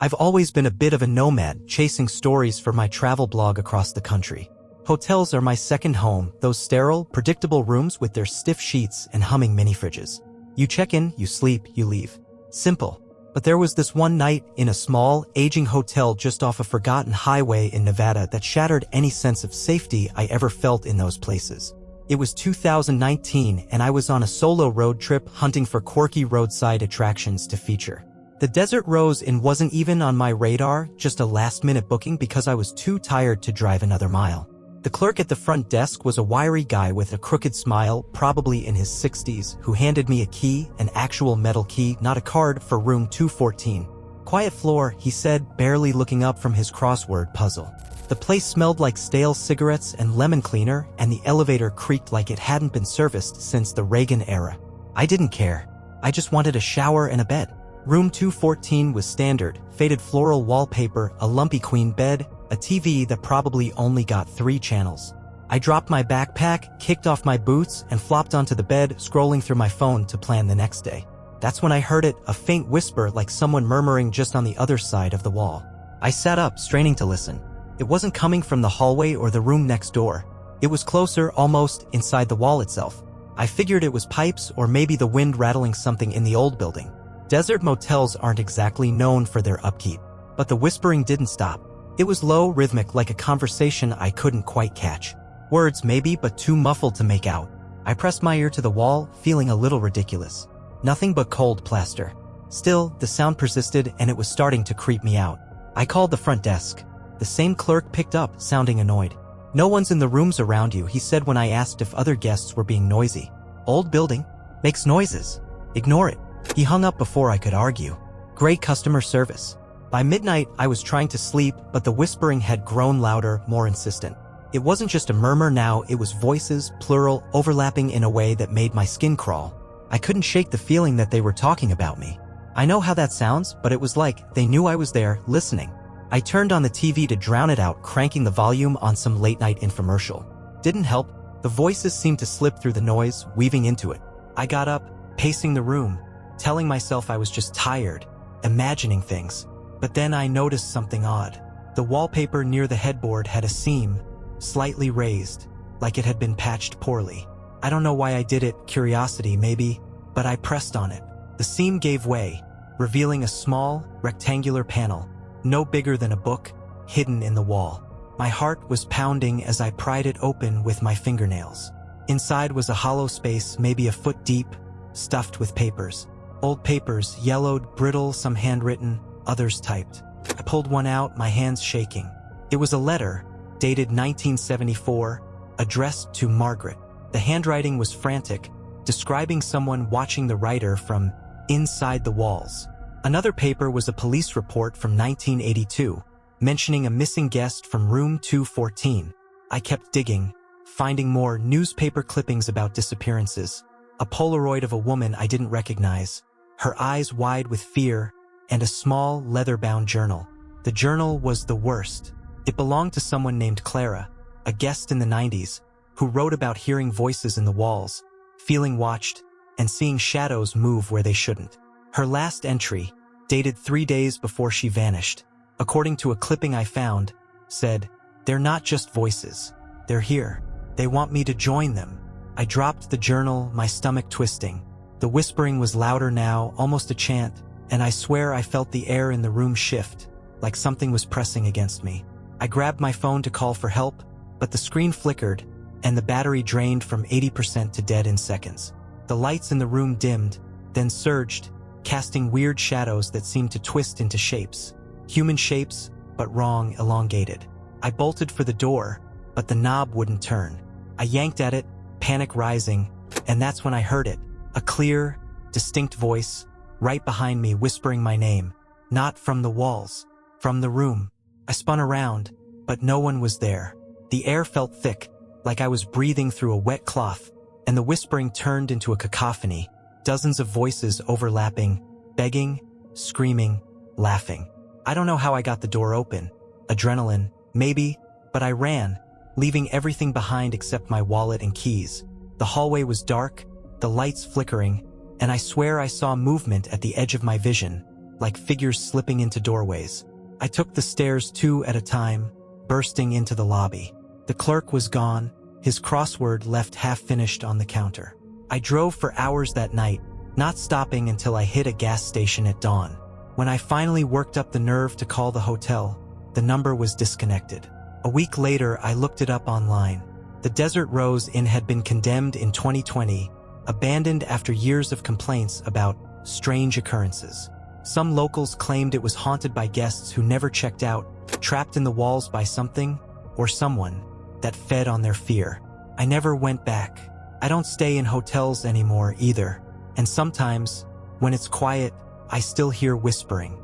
I've always been a bit of a nomad, chasing stories for my travel blog across the country. Hotels are my second home, those sterile, predictable rooms with their stiff sheets and humming mini-fridges. You check in, you sleep, you leave. Simple. But there was this one night in a small, aging hotel just off a forgotten highway in Nevada that shattered any sense of safety I ever felt in those places. It was 2019 and I was on a solo road trip hunting for quirky roadside attractions to feature. The Desert Rose Inn wasn't even on my radar, just a last-minute booking because I was too tired to drive another mile. The clerk at the front desk was a wiry guy with a crooked smile, probably in his 60s, who handed me a key, an actual metal key, not a card, for room 214. Quiet floor, he said, barely looking up from his crossword puzzle. The place smelled like stale cigarettes and lemon cleaner, and the elevator creaked like it hadn't been serviced since the Reagan era. I didn't care. I just wanted a shower and a bed. Room 214 was standard, faded floral wallpaper, a lumpy queen bed, a TV that probably only got 3 channels. I dropped my backpack, kicked off my boots, and flopped onto the bed, scrolling through my phone to plan the next day. That's when I heard it, a faint whisper like someone murmuring just on the other side of the wall. I sat up, straining to listen. It wasn't coming from the hallway or the room next door. It was closer, almost inside the wall itself. I figured it was pipes or maybe the wind rattling something in the old building. Desert motels aren't exactly known for their upkeep, but the whispering didn't stop. It was low, rhythmic, like a conversation I couldn't quite catch. Words maybe, but too muffled to make out. I pressed my ear to the wall, feeling a little ridiculous. Nothing but cold plaster. Still, the sound persisted and it was starting to creep me out. I called the front desk. The same clerk picked up, sounding annoyed. "No one's in the rooms around you," he said when I asked if other guests were being noisy. "Old building. Makes noises. Ignore it." He hung up before I could argue. Great customer service. By midnight, I was trying to sleep, but the whispering had grown louder, more insistent. It wasn't just a murmur now, it was voices, plural, overlapping in a way that made my skin crawl. I couldn't shake the feeling that they were talking about me. I know how that sounds, but it was like they knew I was there, listening. I turned on the TV to drown it out, cranking the volume on some late-night infomercial. Didn't help. The voices seemed to slip through the noise, weaving into it. I got up, pacing the room, telling myself I was just tired, imagining things. But then I noticed something odd. The wallpaper near the headboard had a seam, slightly raised, like it had been patched poorly. I don't know why I did it, curiosity maybe, but I pressed on it. The seam gave way, revealing a small, rectangular panel, no bigger than a book, hidden in the wall. My heart was pounding as I pried it open with my fingernails. Inside was a hollow space, maybe a foot deep, stuffed with papers. Old papers, yellowed, brittle, some handwritten, others typed. I pulled one out, my hands shaking. It was a letter, dated 1974, addressed to Margaret. The handwriting was frantic, describing someone watching the writer from inside the walls. Another paper was a police report from 1982, mentioning a missing guest from room 214. I kept digging, finding more newspaper clippings about disappearances. A Polaroid of a woman I didn't recognize, her eyes wide with fear, and a small, leather-bound journal. The journal was the worst. It belonged to someone named Clara, a guest in the 90s, who wrote about hearing voices in the walls, feeling watched, and seeing shadows move where they shouldn't. Her last entry, dated 3 days before she vanished, according to a clipping I found, said, "They're not just voices. They're here. They want me to join them." I dropped the journal, my stomach twisting. The whispering was louder now, almost a chant, and I swear I felt the air in the room shift, like something was pressing against me. I grabbed my phone to call for help, but the screen flickered, and the battery drained from 80% to dead in seconds. The lights in the room dimmed, then surged, casting weird shadows that seemed to twist into shapes. Human shapes, but wrong, elongated. I bolted for the door, but the knob wouldn't turn. I yanked at it, panic rising, and that's when I heard it. A clear, distinct voice, right behind me, whispering my name. Not from the walls, from the room. I spun around, but no one was there. The air felt thick, like I was breathing through a wet cloth, and the whispering turned into a cacophony. Dozens of voices overlapping, begging, screaming, laughing. I don't know how I got the door open. Adrenaline, maybe, but I ran, leaving everything behind except my wallet and keys. The hallway was dark, the lights flickering, and I swear I saw movement at the edge of my vision, like figures slipping into doorways. I took the stairs 2 at a time, bursting into the lobby. The clerk was gone, his crossword left half-finished on the counter. I drove for hours that night, not stopping until I hit a gas station at dawn. When I finally worked up the nerve to call the hotel, the number was disconnected. A week later, I looked it up online. The Desert Rose Inn had been condemned in 2020, abandoned after years of complaints about strange occurrences. Some locals claimed it was haunted by guests who never checked out, trapped in the walls by something or someone that fed on their fear. I never went back. I don't stay in hotels anymore either, and sometimes, when it's quiet, I still hear whispering.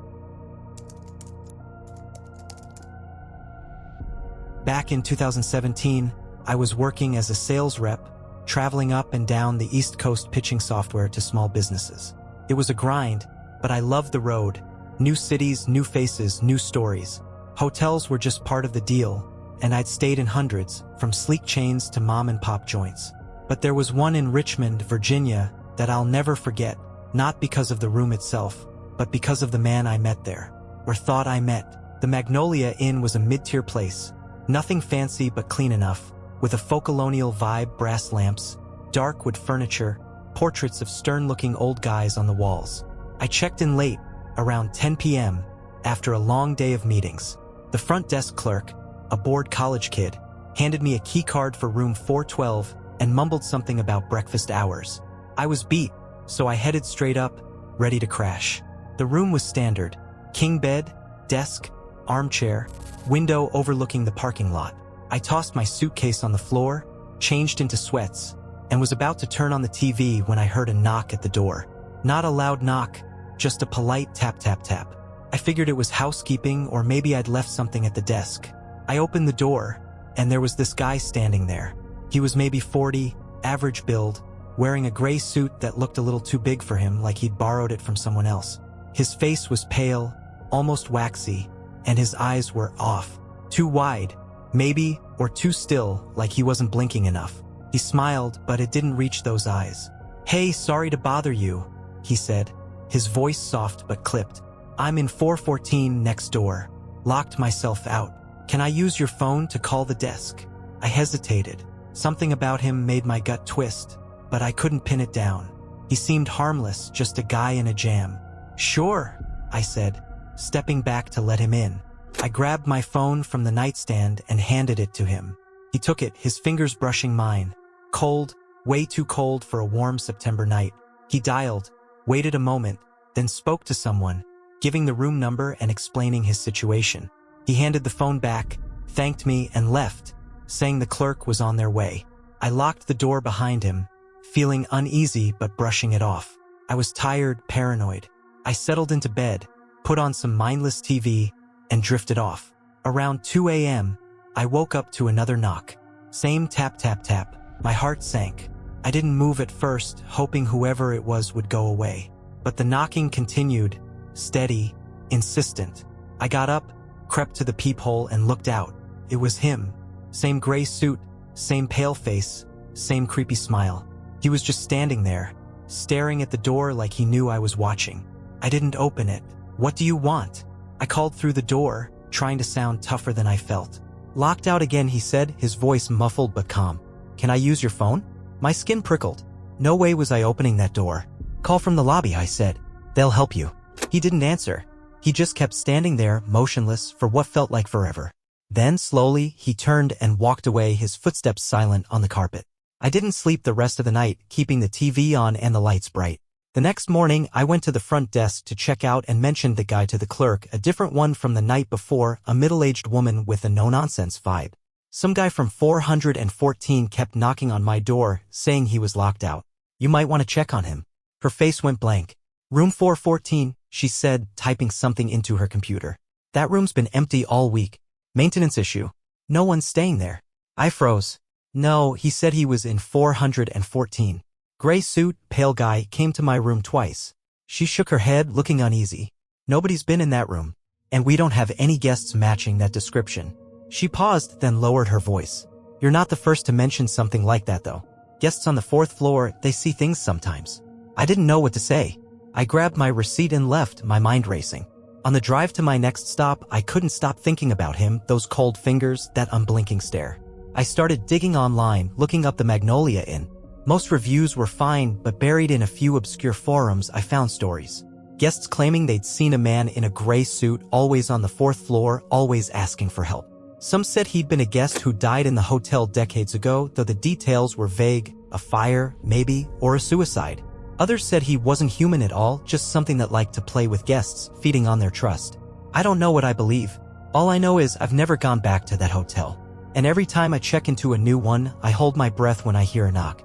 Back in 2017, I was working as a sales rep, traveling up and down the East Coast pitching software to small businesses. It was a grind, but I loved the road. New cities, new faces, new stories. Hotels were just part of the deal, and I'd stayed in hundreds, from sleek chains to mom-and-pop joints. But there was one in Richmond, Virginia, that I'll never forget, not because of the room itself, but because of the man I met there, or thought I met. The Magnolia Inn was a mid-tier place, nothing fancy but clean enough, with a folk-colonial vibe, brass lamps, dark wood furniture, portraits of stern-looking old guys on the walls. I checked in late, around 10 p.m., after a long day of meetings. The front desk clerk, a bored college kid, handed me a key card for room 412 and mumbled something about breakfast hours. I was beat, so I headed straight up, ready to crash. The room was standard: king bed, desk, armchair, window overlooking the parking lot. I tossed my suitcase on the floor, changed into sweats, and was about to turn on the TV when I heard a knock at the door. Not a loud knock, just a polite tap tap tap. I figured it was housekeeping, or maybe I'd left something at the desk. I opened the door, and there was this guy standing there. He was maybe 40, average build, wearing a gray suit that looked a little too big for him, like he'd borrowed it from someone else. His face was pale, almost waxy, and his eyes were off. Too wide, maybe, or too still, like he wasn't blinking enough. He smiled, but it didn't reach those eyes. "Hey, sorry to bother you," he said, his voice soft but clipped. "I'm in 414 next door. Locked myself out. Can I use your phone to call the desk?" I hesitated. Something about him made my gut twist, but I couldn't pin it down. He seemed harmless, just a guy in a jam. "Sure," I said, stepping back to let him in. I grabbed my phone from the nightstand and handed it to him. He took it, his fingers brushing mine. Cold, way too cold for a warm September night. He dialed, waited a moment, then spoke to someone, giving the room number and explaining his situation. He handed the phone back, thanked me, and left, saying the clerk was on their way. I locked the door behind him, feeling uneasy but brushing it off. I was tired, paranoid. I settled into bed, put on some mindless TV, and drifted off. Around 2 a.m., I woke up to another knock. Same tap tap tap. My heart sank. I didn't move at first, hoping whoever it was would go away. But the knocking continued, steady, insistent. I got up, crept to the peephole, and looked out. It was him. Same gray suit, same pale face, same creepy smile. He was just standing there, staring at the door like he knew I was watching. I didn't open it. "What do you want?" I called through the door, trying to sound tougher than I felt. "Locked out again," he said, his voice muffled but calm. "Can I use your phone?" My skin prickled. No way was I opening that door. "Call from the lobby," I said. "They'll help you." He didn't answer. He just kept standing there, motionless, for what felt like forever. Then, slowly, he turned and walked away, his footsteps silent on the carpet. I didn't sleep the rest of the night, keeping the TV on and the lights bright. The next morning, I went to the front desk to check out and mentioned the guy to the clerk, a different one from the night before, a middle-aged woman with a no-nonsense vibe. Some guy from 414 kept knocking on my door, saying he was locked out. "You might want to check on him." Her face went blank. "Room 414, she said, typing something into her computer. "That room's been empty all week. Maintenance issue. No one's staying there." I froze. "No," he said, he was in 414. Gray suit, pale guy, came to my room twice. She shook her head, looking uneasy. "Nobody's been in that room, and we don't have any guests matching that description." She paused, then lowered her voice. "You're not the first to mention something like that, though. Guests on the 4th floor, they see things sometimes." I didn't know what to say. I grabbed my receipt and left, my mind racing. On the drive to my next stop, I couldn't stop thinking about him, those cold fingers, that unblinking stare. I started digging online, looking up the Magnolia Inn. Most reviews were fine, but buried in a few obscure forums, I found stories. Guests claiming they'd seen a man in a gray suit, always on the 4th floor, always asking for help. Some said he'd been a guest who died in the hotel decades ago, though the details were vague, a fire, maybe, or a suicide. Others said he wasn't human at all, just something that liked to play with guests, feeding on their trust. I don't know what I believe. All I know is I've never gone back to that hotel. And every time I check into a new one, I hold my breath when I hear a knock.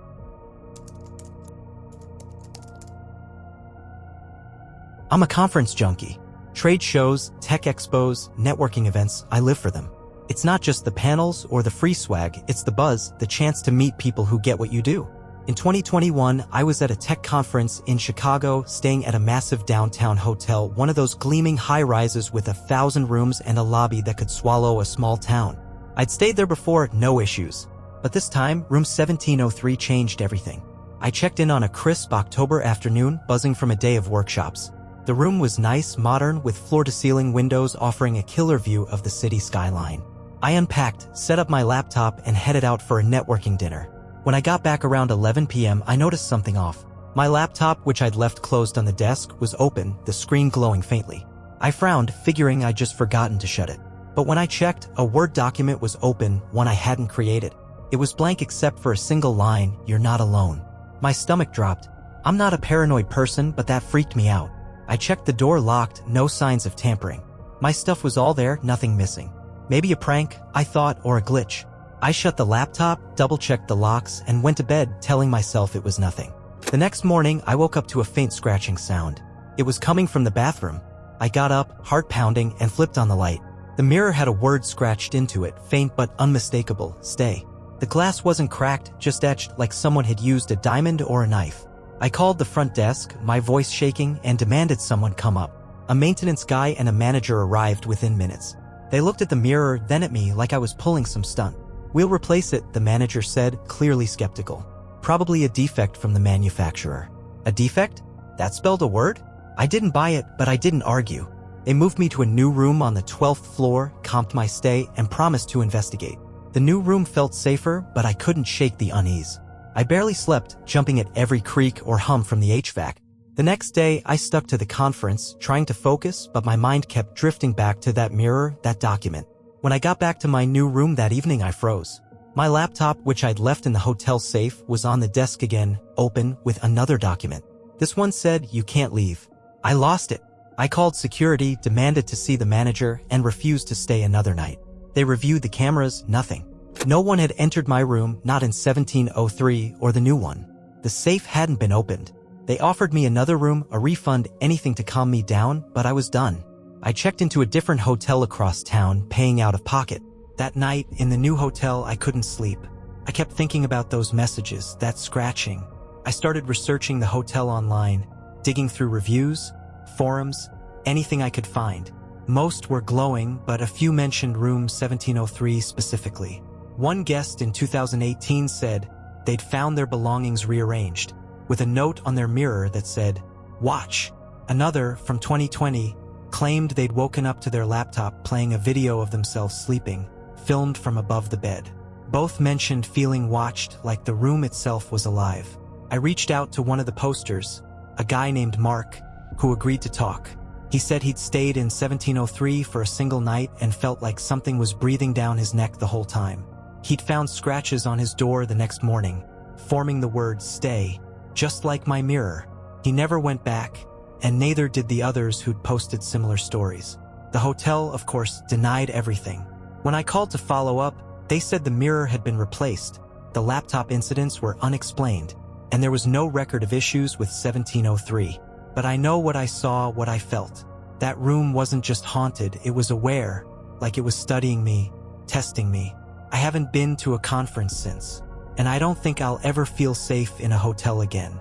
I'm a conference junkie. Trade shows, tech expos, networking events, I live for them. It's not just the panels or the free swag, it's the buzz, the chance to meet people who get what you do. In 2021, I was at a tech conference in Chicago, staying at a massive downtown hotel, one of those gleaming high-rises with 1,000 rooms and a lobby that could swallow a small town. I'd stayed there before, no issues. But this time, room 1703 changed everything. I checked in on a crisp October afternoon, buzzing from a day of workshops. The room was nice, modern, with floor-to-ceiling windows offering a killer view of the city skyline. I unpacked, set up my laptop, and headed out for a networking dinner. When I got back around 11 p.m., I noticed something off. My laptop, which I'd left closed on the desk, was open, the screen glowing faintly. I frowned, figuring I'd just forgotten to shut it. But when I checked, a Word document was open, one I hadn't created. It was blank except for a single line, "You're not alone." My stomach dropped. I'm not a paranoid person, but that freaked me out. I checked the door locked, no signs of tampering. My stuff was all there, nothing missing. Maybe a prank, I thought, or a glitch. I shut the laptop, double-checked the locks, and went to bed, telling myself it was nothing. The next morning, I woke up to a faint scratching sound. It was coming from the bathroom. I got up, heart pounding, and flipped on the light. The mirror had a word scratched into it, faint but unmistakable, "Stay." The glass wasn't cracked, just etched like someone had used a diamond or a knife. I called the front desk, my voice shaking, and demanded someone come up. A maintenance guy and a manager arrived within minutes. They looked at the mirror, then at me like I was pulling some stunt. "We'll replace it," the manager said, clearly skeptical. "Probably a defect from the manufacturer." A defect? That spelled a word? I didn't buy it, but I didn't argue. They moved me to a new room on the 12th floor, comped my stay, and promised to investigate. The new room felt safer, but I couldn't shake the unease. I barely slept, jumping at every creak or hum from the HVAC. The next day, I stuck to the conference, trying to focus, but my mind kept drifting back to that mirror, that document. When I got back to my new room that evening, I froze. My laptop, which I'd left in the hotel safe, was on the desk again, open, with another document. This one said, "You can't leave." I lost it. I called security, demanded to see the manager, and refused to stay another night. They reviewed the cameras, nothing. No one had entered my room, not in 1703 or the new one. The safe hadn't been opened. They offered me another room, a refund, anything to calm me down, but I was done. I checked into a different hotel across town, paying out of pocket. That night, in the new hotel, I couldn't sleep. I kept thinking about those messages, that scratching. I started researching the hotel online, digging through reviews, forums, anything I could find. Most were glowing, but a few mentioned room 1703 specifically. One guest in 2018 said they'd found their belongings rearranged, with a note on their mirror that said, "Watch." Another, from 2020, claimed they'd woken up to their laptop playing a video of themselves sleeping, filmed from above the bed. Both mentioned feeling watched, like the room itself was alive. I reached out to one of the posters, a guy named Mark, who agreed to talk. He said he'd stayed in 1703 for a single night and felt like something was breathing down his neck the whole time. He'd found scratches on his door the next morning, forming the word "stay," just like my mirror. He never went back, and neither did the others who'd posted similar stories. The hotel, of course, denied everything. When I called to follow up, they said the mirror had been replaced, the laptop incidents were unexplained, and there was no record of issues with 1703. But I know what I saw, what I felt. That room wasn't just haunted, it was aware, like it was studying me, testing me. I haven't been to a conference since, and I don't think I'll ever feel safe in a hotel again.